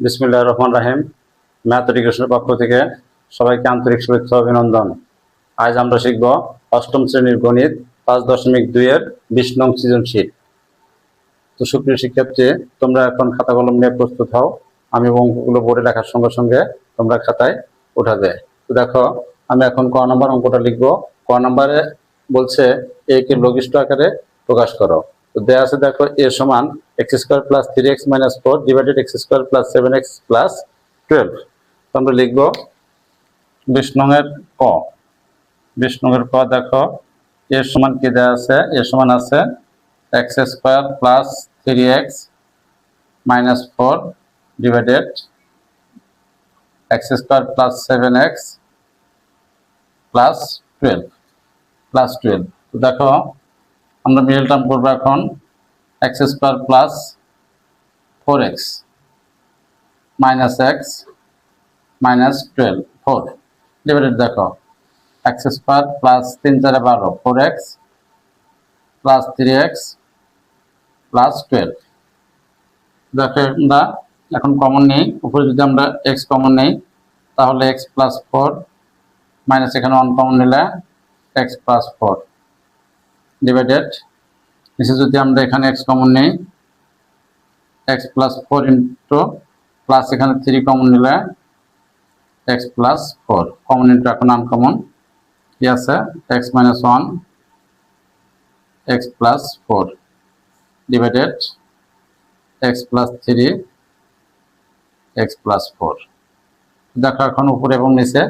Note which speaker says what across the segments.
Speaker 1: বিসমিল্লাহির রহমানির রহিম। ম্যাথ এডুকেশনের পক্ষ থেকে সবাইকে আন্তরিক শুভেচ্ছা অভিনন্দন। আজ আমরা শিখব অষ্টম শ্রেণীর গণিত 5.2 এর 20 নং সৃজনশীল। তো সুপ্রিয় শিক্ষার্থী, তোমরা এখন খাতা কলম নিয়ে প্রস্তুত হও। আমি অঙ্কগুলো বোর্ডে লেখার সঙ্গে সঙ্গে তোমরা খাতায় উঠাবে। তো দেখো, আমি এখন ক নম্বর অঙ্কটা লিখবো। ক নম্বরে বলছে এ কে লঘিষ্ঠ আকারে প্রকাশ করো। তো দেয়া আছে, দেখো, এ সমান x² + 3x - 4 divided x² + 7x + 12। তো আমরা লিখবো 20 নংয়ের ক। 20 নংয়ের ক, দেখো এ সমান কি দেয়া আছে? এ সমান আছে x² + 3x - 4 divided x² + 7x + 12। তো দেখো, আমরা মিডল টার্ম করবো এখন x² + 4x - x - 12 4 ডিভাইডেড, দেখো x² + 3 4 12 4x + 3x + 12। দেখো, আমরা এখন কমন নেই। উপরে যদি আমরা x কমন নেই তাহলে x + 4 মাইনাস এখানে 1 কমন নিলে x + 4 ডিভাইডেড, নিচে যদি আমরা এখানে x কমন নেই x + 4 ইন্টু প্লাস এখানে 3 কমন নিলে x + 4 কমন ইন্টু এখন আনকমন কি আছে x - 1 x + 4 divided x + 3 x + 4। দেখো, এখন উপরে এবং নিচে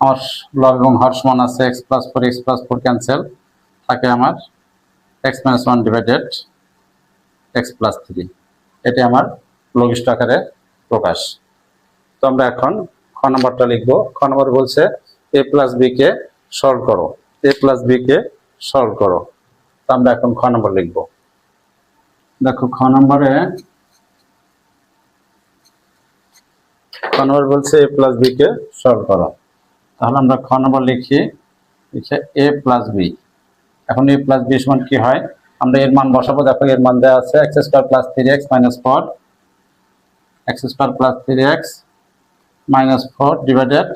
Speaker 1: আমার লব এবং হর সমান আছে। x + 4 x + 4 ক্যান্সেল, থাকে আমার x - 1 ডিভাইডেড x + 3। এটি আমার লঘিষ্ঠ আকারে প্রকাশ। তো আমরা এখন খ নম্বরটা লিখবো। খ নম্বর বলছে a + b কে সরল করো। a + b কে সরল করো। তো আমরা এখন খ নম্বর লিখবো। দেখো, খ নম্বরে বলছে a + b কে সরল করো। তাহলে আমরা খ নম্বর লিখি a + b। এখন a + b সমান কি হয়? আমরা এর মান বসাবো। দেখো, এর মান দেওয়া আছে x² + 3x - 4 x² + 3x - 4 divided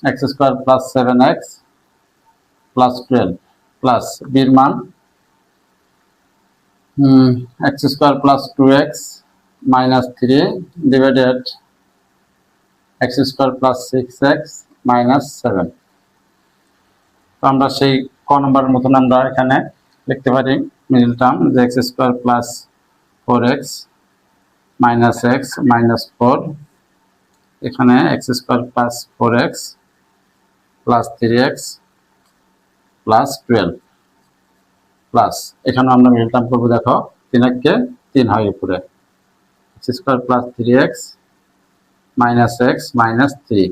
Speaker 1: x² + 7x + 12 plus b এর মান x² + 2x - 3 divided x² + 6x - 7। তো আমরা সেই ক নম্বরের মতন আমরা এখানে লিখতে পারি মিডল টার্ম যে x² + 4x - x - 4, এখানে x² + 4x + 3x + 12 প্লাস এখানে আমরা মিডল টার্ম করবো। দেখো, 3 কে 3 হয় উপরে, x² + 3x - x - 3,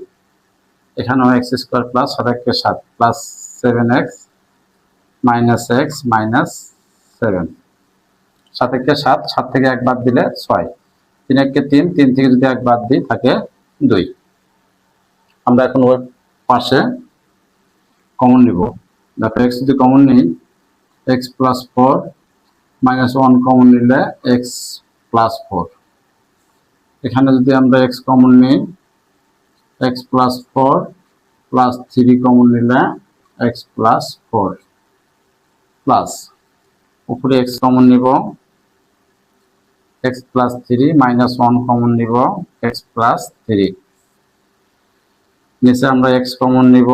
Speaker 1: এখানেও x² + 7 7 প্লাস 7x - x - 7, 7 কে 7, 7 থেকে 1 বাদ দিলে 6, 3 কে 3, 3 থেকে যদি 1 বাদ দিই থাকে 2। আমরা এখন ওই পাশে কমন নিব। দেখো, x যদি কমন নিই x + 4 - 1 কমন নিলে x + 4, এখানে যদি আমরা x কমন নিই x + 4 + 3 কমন নিলে x + 4 প্লাস উপরে x কমন নিব x + 3 - 1 কমন নিব x + 3, নিচে আমরা x কমন নিব।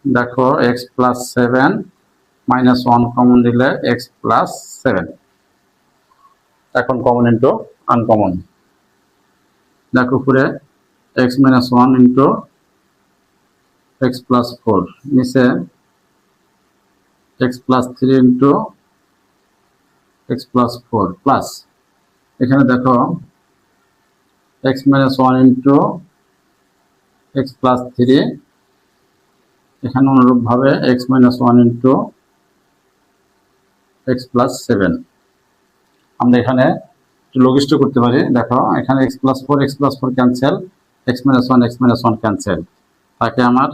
Speaker 1: দেখো, x + 7 - 1 কমন দিলে x + 7, এখন কমন ইন্টু আনকমন। দেখো, উপরে x - 1 ইন্টু x + 4, নিচে x + 3 ইন্টু x + 4 প্লাস এখানে দেখো x - 1 ইন্টু x + 3, এখানে অনুরূপভাবে x - 1 ইন্টু x + 7। আমরা এখানে লঘিষ্ঠ করতে পারি। দেখো, এখানে x + 4 ক্যান্সেল, x - 1 ক্যান্সেল, তাকে আমার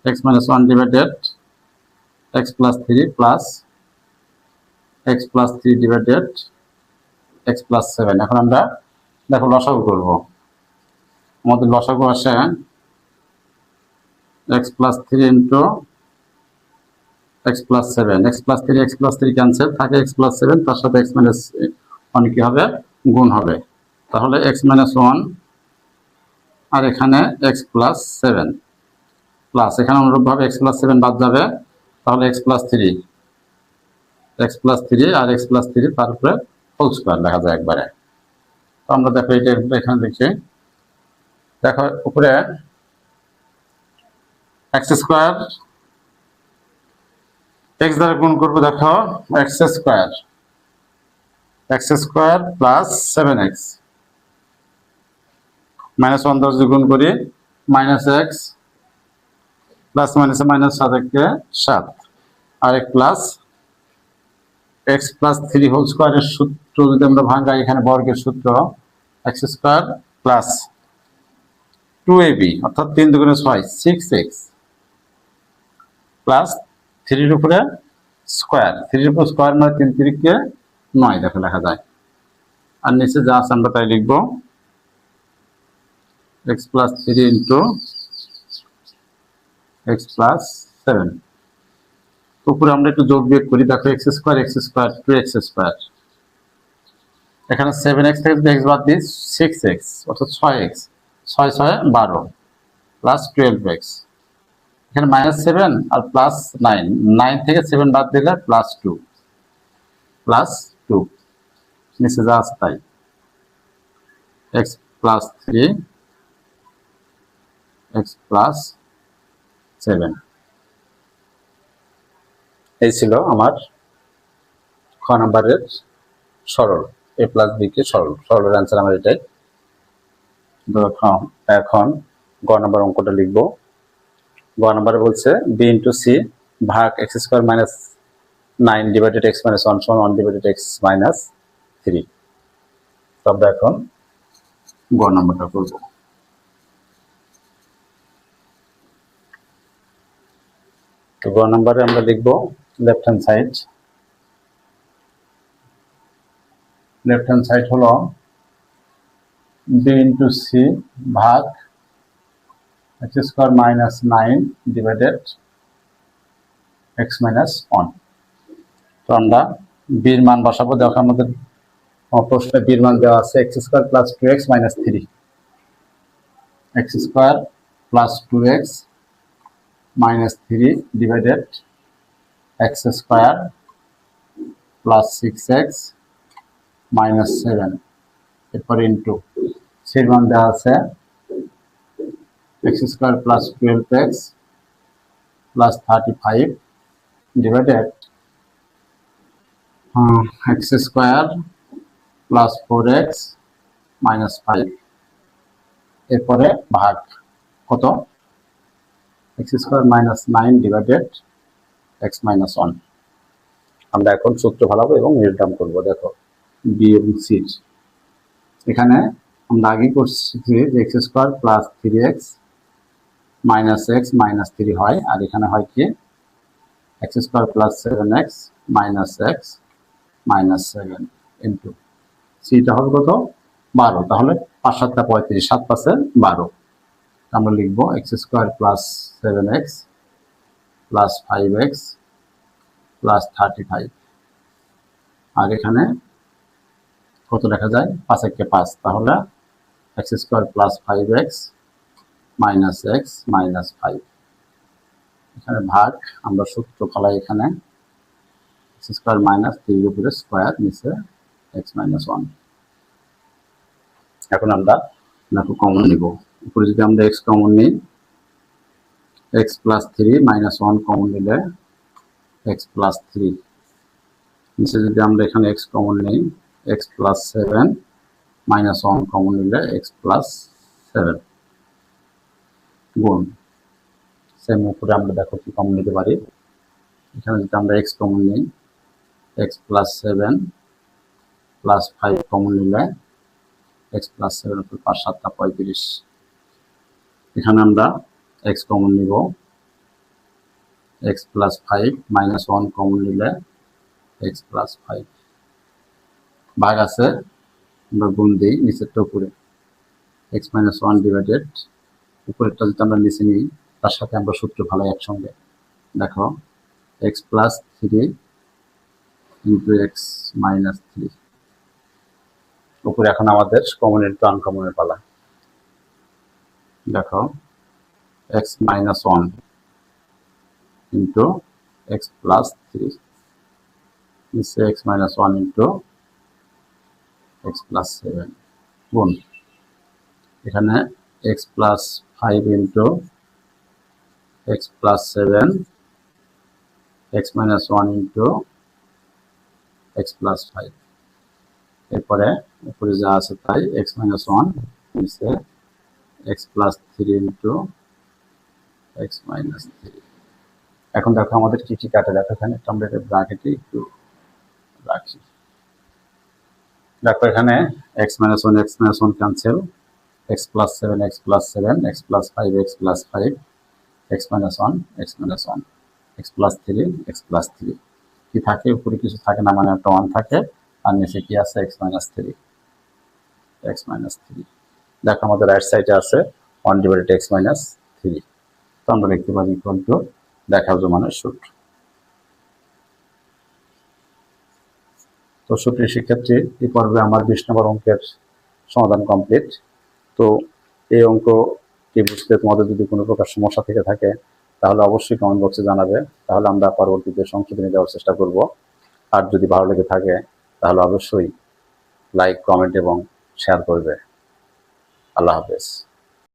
Speaker 1: x - 1 divided x + 3 plus x + 3 divided x + 7। এখন আমরা দেখো লসাগু করব, আমাদের লসাগু আসে x plus three into x plus seven, x plus three cancel থাকে, এক্স প্লাস সেভেন তার সাথে এক্স মাইনাস ওয়ান কি হবে, গুণ হবে। তাহলে এক্স মাইনাস ওয়ান আর এখানে এক্স প্লাস সেভেন প্লাস, এখানে অনুরূপভাবে এক্স প্লাস সেভেন বাদ যাবে, তাহলে এক্স প্লাস থ্রি আর এক্স প্লাস থ্রি তারপরে হোল স্কোয়ার লেখা যায় একবারে। তো আমরা দেখো এটা এখানে দেখি, দেখো উপরে এক্স স্কোয়ার এক্স দ্বারা গুণ করবো, দেখো X square plus seven x minus one দ্বারা যদি গুণ করি মাইনাস এক্স প্লাস মাইনাসে মাইনাস 7 একে 7 আর এক plus X plus three whole স্কোয়ারের সূত্র যদি আমরা ভাঙাই, এখানে বর্গের সূত্র এক্স স্কোয়ার প্লাস 2ab অর্থাৎ 3 দুগুণে 6 6x প্লাস থ্রির উপরে স্কোয়ার মানে 3 3কে 9 দেখো লেখা যায়। আর নিচে যা আছে আমরা তাই লিখবো, x plus three into x plus seven. উপরে আমরা একটু যোগ বিয়োগ করি, দেখো এক্স স্কোয়ার 2x স্কোয়ার, এখানে 7x থেকে যদি এক্স বাদ দিই 6x অর্থাৎ 6x 6 6 12 প্লাস 12x, এখানে মাইনাস 7 আর প্লাস 9 থেকে 7 বাদ দিলে প্লাস 2 নিচে যা আছে তাই, x plus three x plus seven. এই ছিল আমার খ নাম্বারের সরল, এ প্লাস বি কে সরলের অ্যান্সার আমার এটাই। এখন গ নাম্বার অঙ্কটা লিখবো। গ নাম্বারে বলছে বি ইন্টু সি ভাগ x square minus 9 divided x minus 1 সমান 1 ডিভাইডেড এক্স মাইনাস 3। তো আমরা এখন গ নাম্বারটা করবো। তো গ নাম্বারে আমরা লিখবো লেফট হ্যান্ড সাইড হলো বি ইন্টু সি ভাগ x square minus 9 divided x minus 1। তো আমরা বির মান বসাবো, দেখো আমাদের প্রশ্নে বির মান দেওয়া আছে x square plus 2x minus 3, x square plus 2x minus 3 divided x square plus 6x minus 7, এরপর ইন্টু সির মান দেওয়া আছে x square plus 12x plus 35 divided x square plus 4x minus 5, এরপরে ভাগ কত x square minus 9 divided x minus 1। আমরা এখন সূত্র ভালাবো এবং নির্ধারণ করবো। দেখো বি এবং সি, এখানে আমরা আগে করছি যে x square plus 3x minus x minus 3 হয়, আর এখানে হয় কি x square plus 7x minus x minus 7 into সিটা হবে কত 12, তাহলে 5 7 35 7 5 12। আমরা লিখবো x square plus 7x plus 5x plus 35, আর এখানে কত লেখা যায় 5 1 5, তাহলে x square plus 5x minus x minus 5। এখানে ভাগ আমরা সূত্র ফলাই, এখানে এক্স স্কোয়ার মাইনাস 3 উপরে স্কোয়ার নিচে এক্স মাইনাস 1। এখন আমরা দেখো কমন নিব, উপরে যদি আমরা এক্স কমন নিই এক্স প্লাস 3 মাইনাস 1 কমন নিলে এক্স প্লাস 3, নিচে যদি আমরা এখানে এক্স কমন নিই এক্স প্লাস 7 মাইনাস 1 কমন নিলে এক্স প্লাস 7 গুণ সেম উপরে আমরা দেখো কি কমন নিতে পারি, এখানে যদি আমরা এক্স কমন নিই এক্স প্লাস 7 প্লাস 5 কমন নিলে এক্স প্লাস 7 উপর 5 7 35, এখানে আমরা এক্স কমন নিব এক্স প্লাস 5 মাইনাস 1 কমন নিলে এক্স প্লাস 5, ভাগ আছে আমরা গুণ দিই নিচেরটা উপরে, এক্স মাইনাস ওয়ান ডিভাইডেড উপরেরটা যদি আমরা নিচে নিই তার সাথে আমরা সূত্র ভালাই একসঙ্গে। দেখো x plus three into x minus three, উপরে এখন আমাদের কমনের টু আনকমনের পালা। দেখো x minus one into x plus three, নিচে x minus one into x plus seven গুণ, এখানে x plus five into x plus seven, x minus one into x plus five, এরপরে উপরে যা আছে তাই এক্স মাইনাস ওয়ান, নিচে x plus three into x minus three. এখন দেখো আমাদের কি কি কাটে, দেখো এখানে আমরা ব্র্যাকেটে একটু রাখি। দেখো এখানে x minus one cancel, x plus seven, x plus seven, x plus five, x plus five, x minus one, x minus one, x plus three, x plus three. কি থাকে, উপরে কিছু থাকে না, মানে একটা ওয়ান থাকে, আর নিচে কি আছে, x minus three, x minus three. দেখো আমাদের রাইট সাইডে আছে one divided x minus three. তো আমরা লিখতে পারি ইকুয়াল টু দেখার জমানের সূত্র। তো সুপ্রিয় শিক্ষার্থী, এই পর্বে আমার 20 নম্বর অঙ্কের সমাধান কমপ্লিট। তো এই অঙ্কটি বুঝতে তোমাদের যদি কোনো প্রকার সমস্যা থেকে থাকে তাহলে অবশ্যই কমেন্ট বক্সে জানাবে, তাহলে আমরা পরবর্তীতে সংশোধনী দেওয়ার চেষ্টা করব। আর যদি ভালো লেগে থাকে তাহলে অবশ্যই লাইক, কমেন্ট এবং শেয়ার করবে। আল্লাহ হাফেজ।